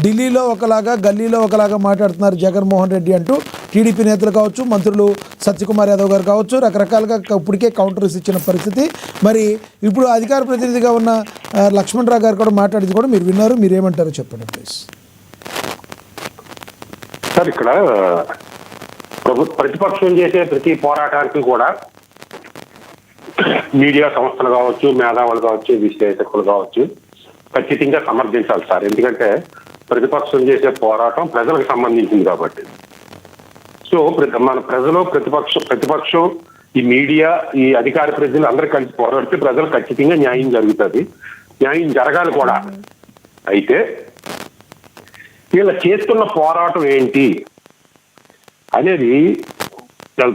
ఢిల్లీలో ఒకలాగా గల్లీలో ఒకలాగా మాట్లాడుతున్నారు జగన్మోహన్ రెడ్డి అంటూ టీడీపీ నేతలు కావచ్చు, మంత్రులు సత్యకుమార్ యాదవ్ గారు కావచ్చు, రకరకాలుగా ఇప్పటికే కౌంటర్స్ ఇచ్చిన పరిస్థితి. మరి ఇప్పుడు అధికార ప్రతినిధిగా ఉన్న లక్ష్మణరావు గారు కూడా మాట్లాడింది కూడా మీరు విన్నారు. మీరేమంటారో చెప్పండి ప్లీజ్. సార్, ఇక్కడ ప్రతిపక్షం చేసే ప్రతి పోరాటానికి కూడా మీడియా సంస్థలు కావచ్చు, మేధావులు కావచ్చు, విశ్లేషకులు కావచ్చు ఖచ్చితంగా సమర్థించాలి సార్. ఎందుకంటే ప్రతిపక్షం చేసే పోరాటం ప్రజలకు సంబంధించింది కాబట్టి. సో మన ప్రతిపక్షం ఈ మీడియా, ఈ అధికార ప్రజలు అందరూ కలిసి పోరాడితే ప్రజలు ఖచ్చితంగా న్యాయం జరుగుతుంది. న్యాయం జరగాలి కూడా. అయితే వీళ్ళ చేస్తున్న పోరాటం ఏంటి అనేది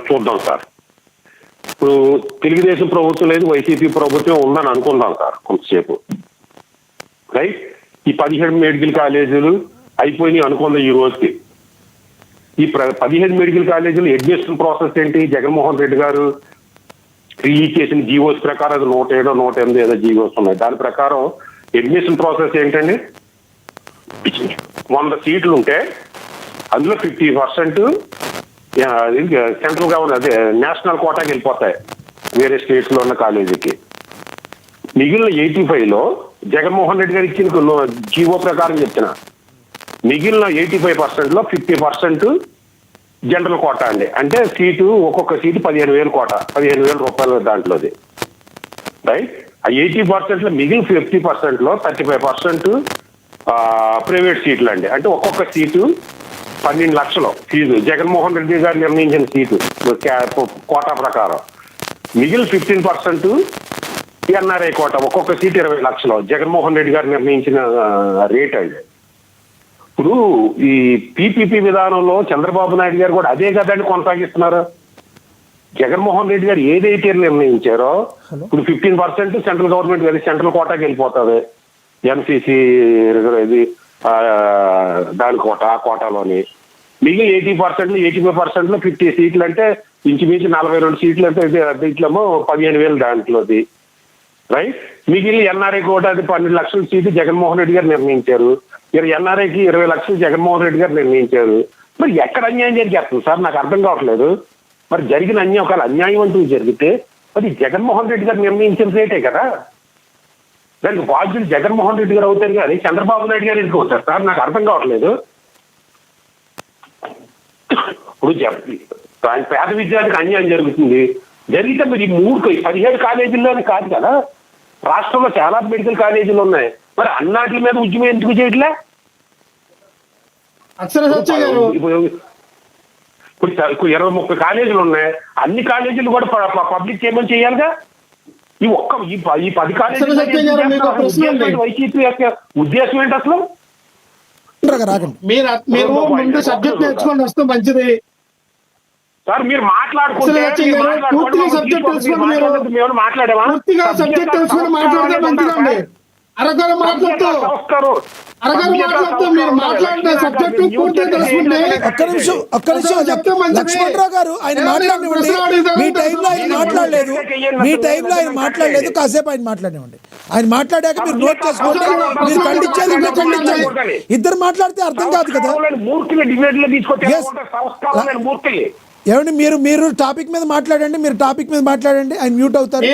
చూద్దాం సార్. ఇప్పుడు తెలుగుదేశం ప్రభుత్వం లేదు, వైసీపీ ప్రభుత్వం ఉందని అనుకుందాం సార్ కొంతసేపు. రైట్, ఈ 17 మెడికల్ కాలేజీలు అయిపోయినాయి అనుకుందాం ఈ రోజుకి. ఈ 17 మెడికల్ కాలేజీలు అడ్మిషన్ ప్రాసెస్ ఏంటి? జగన్మోహన్ రెడ్డి గారు రిలీజ్ చేసిన జీవోస్ ప్రకారం అది 107, 108 ఏదో జీవోస్ ఉన్నాయి. దాని ప్రకారం అడ్మిషన్ ప్రాసెస్ ఏంటండి? 100 సీట్లు ఉంటే అందులో 50% సెంట్రల్ గవర్నమెంట్, అదే నేషనల్ కోటాకి వెళ్ళిపోతాయి వేరే స్టేట్స్ లో ఉన్న కాలేజీకి. మిగిలిన 85లో జగన్మోహన్ రెడ్డి గారు ఇచ్చిన జీవో ప్రకారం చెప్తున్నా, మిగిలిన 85%లో 50% జనరల్ కోటా అండి. అంటే సీటు, ఒక్కొక్క సీటు 15,000 కోట, 15,000 రూపాయలు దాంట్లోది. రైట్, ఆ 80%లో మిగిలిన 50%లో 35% ప్రైవేట్ సీట్లు అండి. అంటే ఒక్కొక్క సీటు 12 లక్షలు ఫీజు జగన్మోహన్ రెడ్డి గారు నిర్ణయించిన సీటు కోటా ప్రకారం. మిగిలిన 15% ఎన్ఆర్ఐ కోట, ఒక్కొక్క సీటు 20 లక్షలు జగన్మోహన్ రెడ్డి గారు నిర్ణయించిన రేట్ అండి. ఇప్పుడు ఈ పీపీపీ విధానంలో చంద్రబాబు నాయుడు గారు కూడా అదే కదండి కొనసాగిస్తున్నారు. జగన్మోహన్ రెడ్డి గారు ఏదైతే నిర్ణయించారో ఇప్పుడు 15% సెంట్రల్ గవర్నమెంట్ వెళ్ళి సెంట్రల్ కోటాకి వెళ్ళిపోతుంది. ఎన్సీసీ ఇది దాని కోట, ఆ కోటాలోని మిగిలిన 80%, 85%లో 50 సీట్లు అంటే ఇంచుమించు 42 సీట్లు అంటే దీంట్లోమో 15,000 దాంట్లోది. రైట్, మిగిలిన ఎన్ఆర్ఐ కోట అది 12 లక్షల సీటు జగన్మోహన్ రెడ్డి గారు నిర్ణయించారు. ఎన్ఆర్ఐకి 20 లక్షలు జగన్మోహన్ రెడ్డి గారు నిర్ణయించారు. మరి ఎక్కడ అన్యాయం జరిగేస్తుంది సార్? నాకు అర్థం కావట్లేదు. మరి జరిగిన అన్యాయం, ఒకవేళ అన్యాయం అంటూ జరిగితే మరి జగన్మోహన్ రెడ్డి గారు నిర్ణయించిన రేటే కదా. దానికి బాధ్యులు జగన్మోహన్ రెడ్డి గారు అవుతారు కానీ చంద్రబాబు నాయుడు గారు ఎందుకు అవుతారు సార్? నాకు అర్థం కావట్లేదు. ఇప్పుడు పేద విద్యార్థికి అన్యాయం జరుగుతుంది, జరిగితే మరి 17 కాలేజీల్లోనే కాదు కదా, రాష్ట్రంలో చాలా మెడికల్ కాలేజీలు ఉన్నాయి. మరి అన్నాటి మీద ఉద్యమం ఎందుకు చేయట్లే? ఇప్పుడు 20-30 కాలేజీలు ఉన్నాయి. అన్ని కాలేజీలు కూడా పబ్లిక్ చేయమని చేయాలిగా. ఈ 10 కాలేజీలు వైసీపీ యొక్క ఉద్దేశం ఏంటి అసలు? మీరు ముందు సబ్జెక్ట్ నేర్చుకొని వస్తే మంచిది సార్. మీరు మాట్లాడుకుంటే మాట్లాడేవా? సబ్జెక్ట్ తెలుసుకొని మాట్లాడితే మంచిదండి. అరగర మాట్లాడుతూ మీరు మాట్లాడిన సబ్జెక్ట్ పూర్తిగా తెలుసుకుంటే. ఒక్క నిమిషం లక్ష్మణరావు గారు, ఆయన మాట్లాడినివ్వండి. మీ టైంలో ఆయన మాట్లాడలేదు, కాసేపు ఆయన మాట్లాడినివ్వండి. ఆయన మాట్లాడాక మీరు నోట్ చేసుకోండి. మీరు ఖండించేది ఖండించండి. ఇద్దరు మాట్లాడితే అర్థం కాదు కదా. ఏమండి, మీరు టాపిక్ మీద మాట్లాడండి. ఆయన మ్యూట్ అవుతారు.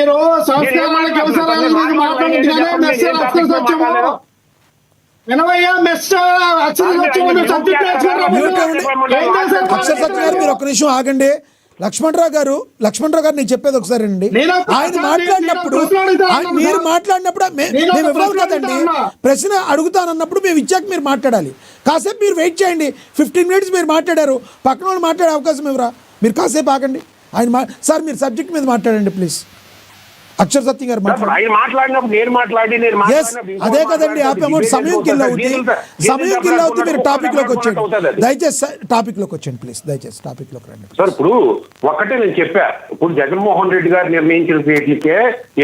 అక్షర్ సత్య గారు, మీరు ఒక్క నిమిషం ఆగండి. లక్ష్మణరావు గారు నేను చెప్పేది ఒకసారి అండి. ఆయన మాట్లాడినప్పుడు మీరు మాట్లాడినప్పుడు మేము ఇవ్వాలి కదండి. ప్రశ్న అడుగుతానన్నప్పుడు మేము ఇచ్చాక మీరు మాట్లాడాలి. కాసేపు మీరు వెయిట్ చేయండి. 15 మినిట్స్ మీరు మాట్లాడారు, పక్కన వాళ్ళు మాట్లాడే అవకాశం ఇవ్వరా? మీరు కాసేపు ఆగండి. సార్ మీరు సబ్జెక్ట్ మీద మాట్లాడండి ప్లీజ్. అక్షర్ సత్య గారు అదే కదండి. సమయం కిల్ అవుతుంది. మీరు టాపిక్ లోకి వచ్చేయండి దయచేసి. ప్లీజ్ దయచేసి టాపిక్ లోకి రండి సార్. ఇప్పుడు ఒకటే నేను చెప్పా, ఇప్పుడు జగన్మోహన్ రెడ్డి గారు నిర్ణయించిన సీట్లకే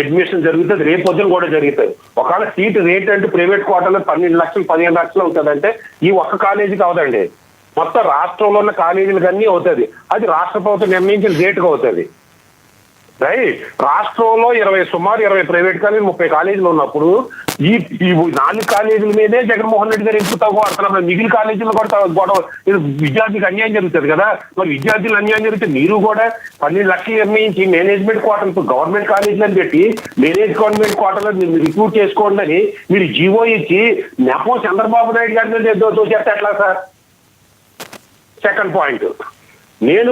అడ్మిషన్ జరుగుతుంది, రేపు పొద్దున కూడా జరుగుతుంది. ఒకవేళ సీట్ రేట్ అంటే ప్రైవేట్ కోటాలో 12 లక్షలు 15 లక్షలు అవుతుందంటే ఈ ఒక్క కాలేజీకి అవదండి, మొత్తం రాష్ట్రంలో ఉన్న కాలేజీలకు అన్నీ అవుతుంది. అది రాష్ట్ర ప్రభుత్వం నిర్ణయించిన రేటుగా అవుతుంది. రైట్. రాష్ట్రంలో సుమారు 20 ప్రైవేట్ కాలేజీలు 30 కాలేజీలు ఉన్నప్పుడు ఈ 4 కాలేజీల మీదే జగన్మోహన్ రెడ్డి గారు ఎందుకు తగ్గుతున్నారు? మిగిలిన కాలేజీలు కూడా గొడవ, ఇది విద్యార్థికి అన్యాయం జరుగుతుంది కదా. మరి విద్యార్థులు అన్యాయం జరిగితే మీరు కూడా 12 లక్షలు నిర్ణయించి మేనేజ్మెంట్ కోటలు గవర్నమెంట్ కాలేజీలను పెట్టి మేనేజ్మెంట్ కోటలో రిక్రూట్ చేసుకోండి అని మీరు జీవో ఇచ్చి నెపం చంద్రబాబు నాయుడు గారి మీద తోచేస్తే ఎట్లా సార్? సెకండ్ పాయింట్, నేను